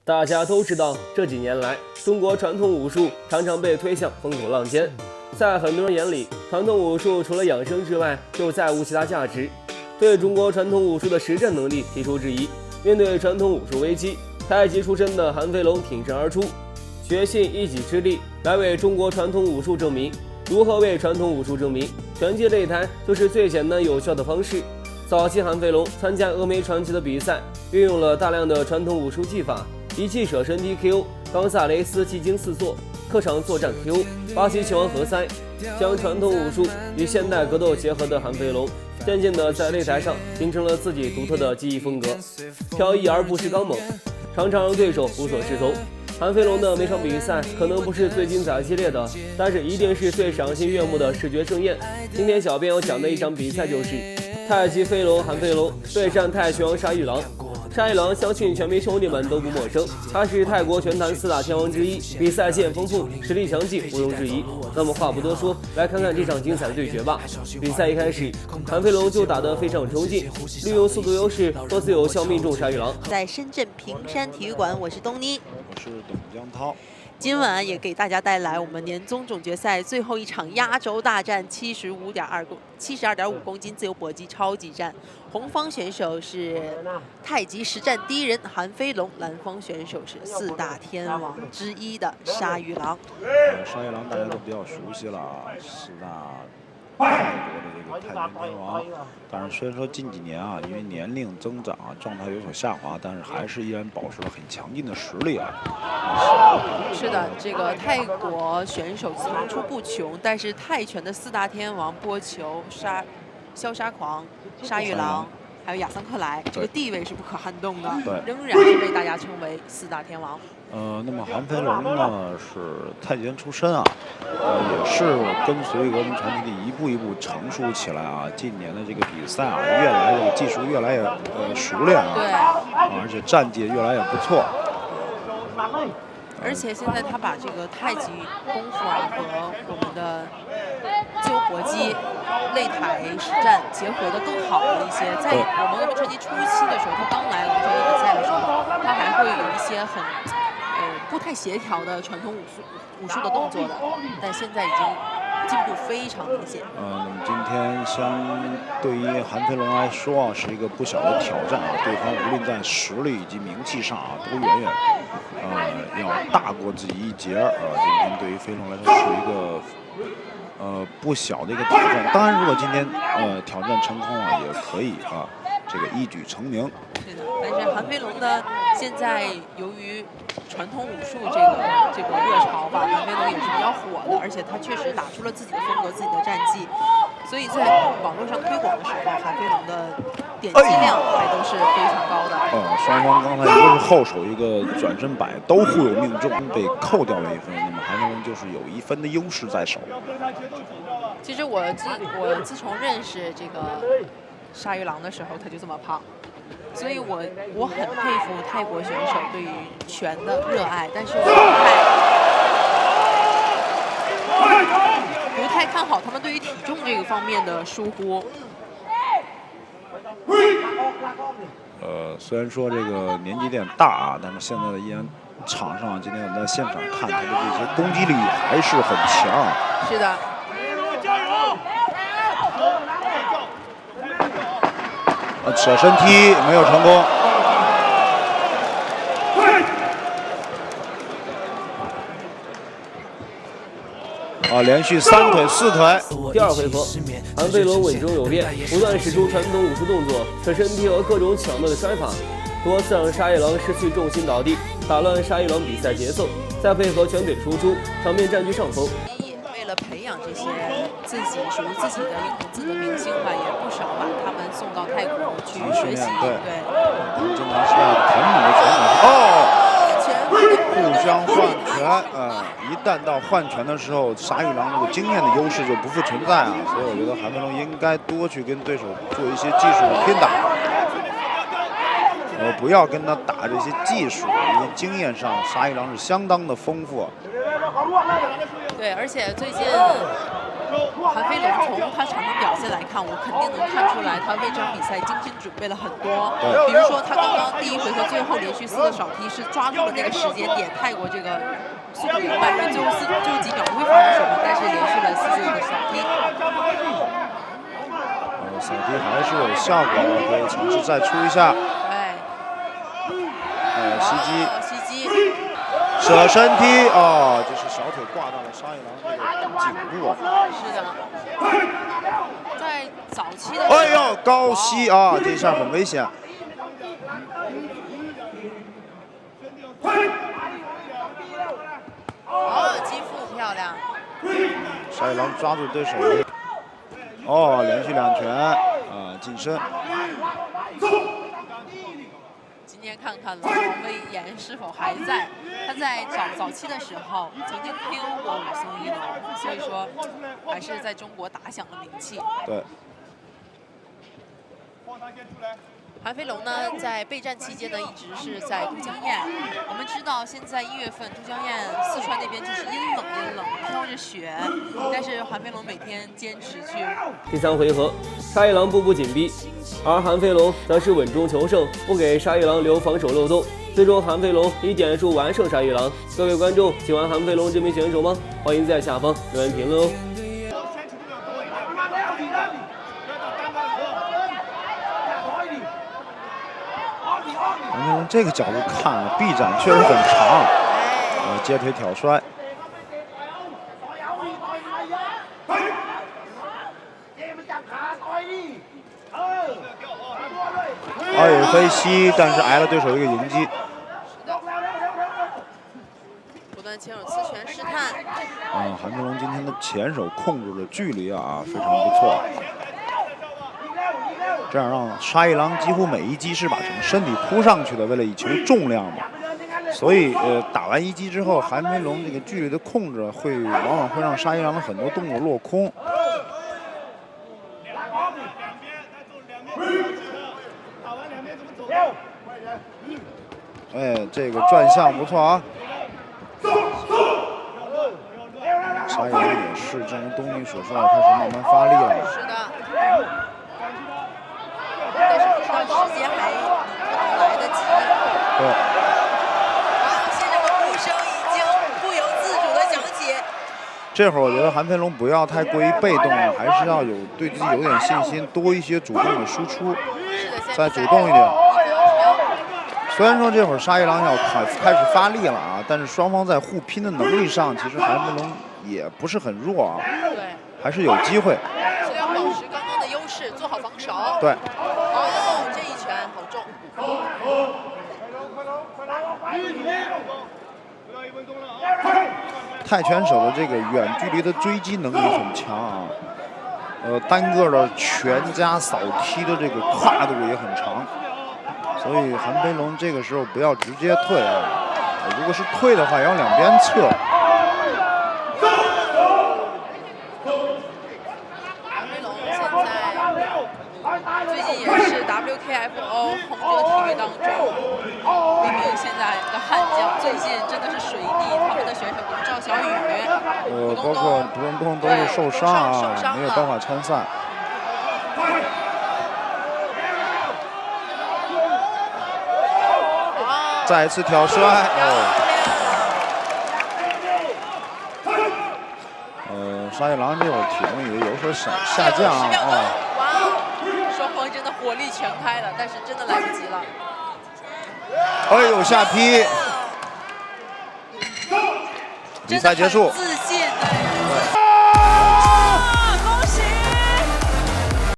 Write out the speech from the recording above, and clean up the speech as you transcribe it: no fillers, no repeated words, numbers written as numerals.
大家都知道，这几年来，中国传统武术常常被推向风口浪尖。在很多人眼里，传统武术除了养生之外，就再无其他价值，对中国传统武术的实战能力提出质疑。面对传统武术危机，太极出身的韩飞龙挺身而出，决心一己之力来为中国传统武术证明。如何为传统武术证明？拳击擂台就是最简单有效的方式。早期韩飞龙参加峨眉传奇的比赛，运用了大量的传统武术技法，一气舍身 DKO 冈萨雷斯技惊四座，客场作战 KO 巴西拳王何塞，将传统武术与现代格斗结合的韩飞龙，渐渐地在擂台上形成了自己独特的技艺风格，飘逸而不失刚猛，常常让对手无所适从。韩飞龙的每场比赛可能不是最精彩激烈的，但是一定是最赏心悦目的视觉盛宴。今天小编要讲的一场比赛就是太极飞龙韩飞龙对战泰拳王沙玉郎。沙玉郎相信拳迷兄弟们都不陌生，他是泰国拳坛四大天王之一，比赛经验丰富，实力强劲，毋庸置疑。那么话不多说，来看看这场精彩的对决吧。比赛一开始，韩飞龙就打得非常有冲劲，利用速度优势，多次有效命中沙玉郎。在深圳平山体育馆，我是东妮，我是董江涛。今晚也给大家带来我们年终总决赛最后一场压轴大战，72.5公斤自由搏击超级战。红方选手是太极实战第一人韩飞龙，蓝方选手是四大天王之一的沙玉郎。沙玉郎大家都比较熟悉了，四大泰国的这个泰拳天王。但是虽然说近几年啊，因为年龄增长啊，状态有所下滑，但是还是依然保持了很强劲的实力啊。是的，这个泰国选手层出不穷，但是泰拳的四大天王波球、肖沙狂、沙玉郎，还有亚桑克莱，这个地位是不可撼动的，仍然是被大家称为四大天王。那么韩飞龙呢是太极拳出身啊，也是跟随峨眉传奇的一步一步成熟起来啊。近年的这个比赛啊，越来这个技术越来越熟练啊，对，而且战绩越来越不错。而且现在他把这个太极功夫啊和我们的自由搏击、擂台实战结合的更好了一些。在我们峨眉传奇初期的时候，他刚来峨眉传奇比赛的时候，他还会有一些很不太协调的传统武术的动作的，但现在已经进步非常明显。那么今天相对于韩飞龙来说啊，是一个不小的挑战啊。对方无论在实力以及名气上啊，都远远要大过自己一截啊。今天对于飞龙来说是一个不小的一个挑战。当然，如果今天挑战成功啊，也可以啊，这个一举成名。是的，但是韩飞龙呢，现在由于传统武术这个热潮吧，韩飞龙也是比较火的，而且他确实打出了自己的风格、自己的战绩，所以在网络上推广的时候，韩飞龙的点击量还都是非常高的。双方刚才一个是后手，一个转身摆都互有命中，被扣掉了1分。那么韩飞龙就是有1分的优势在手。其实我自从认识这个沙玉郎的时候，他就这么胖。所以我很佩服泰国选手对于拳的热爱，但是我不太看好他们对于体重这个方面的疏忽。虽然说这个年纪有点大啊，但是现在的依然场上，今天我们在现场看他的这些攻击力还是很强。是的。舍身踢没有成功。连续3腿4腿。第二回合，韩飞龙稳中有变，不断使出传统武术动作，舍身踢和各种巧妙的摔法，多次让沙玉郎失去重心倒地，打乱沙玉郎比赛节奏。再配合拳腿输出，场面占据上风。为了培养这些属于自己的英雄字的明星吧，也不少把他们送到泰国去学习。对，经常是很猛的互相换拳。一旦到换拳的时候，沙玉郎这个经验的优势就不复存在啊。所以我觉得韩飞龙应该多去跟对手做一些技术的拼打，不要跟他打这些技术，因为经验上沙玉郎是相当的丰富。对，而且最近韩飞龙从他场上表现来看，我肯定能看出来他为这场比赛精心准备了很多。比如说他刚刚第1回合最后连续4个扫踢是抓住了那个时间点，泰国这个速度比较慢，因为最后几秒不会发生什么，但是连续了4次的扫踢。扫踢还是有效果的，可以尝试再出一下。对。袭击。袭击。舍身踢哦，这是小腿挂到了沙一郎这个颈部。是的。在早期的。哎呦，高膝啊，这一下很危险。击腹漂亮。沙一郎抓住对手。哦，连续2拳近身。今天看看龙王威严是否还在？他在早期的时候曾经 KO 过武松一龙，所以说还是在中国打响了名气。对。韩飞龙呢，在备战期间呢，一直是在都江堰。我们知道，现在1月份都江堰、四川那边就是阴冷，飘着雪，但是韩飞龙每天坚持去。第3回合，沙一郎步步紧逼，而韩飞龙则是稳中求胜，不给沙一郎留防守漏洞。最终，韩飞龙以点数完胜沙一郎。各位观众喜欢韩飞龙这名选手吗？欢迎在下方留言评论哦。从这个角度看啊，臂展确实很长，接腿挑摔。飞膝，但是挨了对手一个迎击。不断前手刺拳试探。韩飞龙今天的前手控制的距离啊非常不错。这样让沙一郎几乎每一击是把整个身体扑上去的，为了以求重量嘛。所以打完1击之后，韩飞龙这个距离的控制往往会让沙一郎的很多动作落空。这个转向不错啊。沙一郎也是正如东尼所说的，开始慢慢发力了。是的。但是不知道时间还能来得及。对。现场的呼声已经不由自主的响起。这会儿我觉得韩飞龙不要太过于被动了，还是要对自己有点信心，多一些主动的输出，再主动一点。虽然说这会儿沙一郎要开始发力了啊，但是双方在互拼的能力上，其实韩飞龙也不是很弱啊，对，还是有机会。所以要保持刚刚的优势，做好防守。对。这一拳好重。泰拳手的这个远距离的追击能力很强啊，单个的拳加扫踢的这个跨度也很长。所以韩飞龙这个时候不要直接退啊，如果是退的话，也要两边撤。韩飞龙现在最近也是 WKFO 红哲体育当中一名现在的悍将，最近真的是水逆，他们的选手比如赵小雨、包括胡东东都是受伤啊，没有办法参赛。再一次挑摔，沙一郎这会儿体重也有所下降啊。哇，双方真的火力全开了，但是真的来不及了。哎呦，下劈！比赛结束。自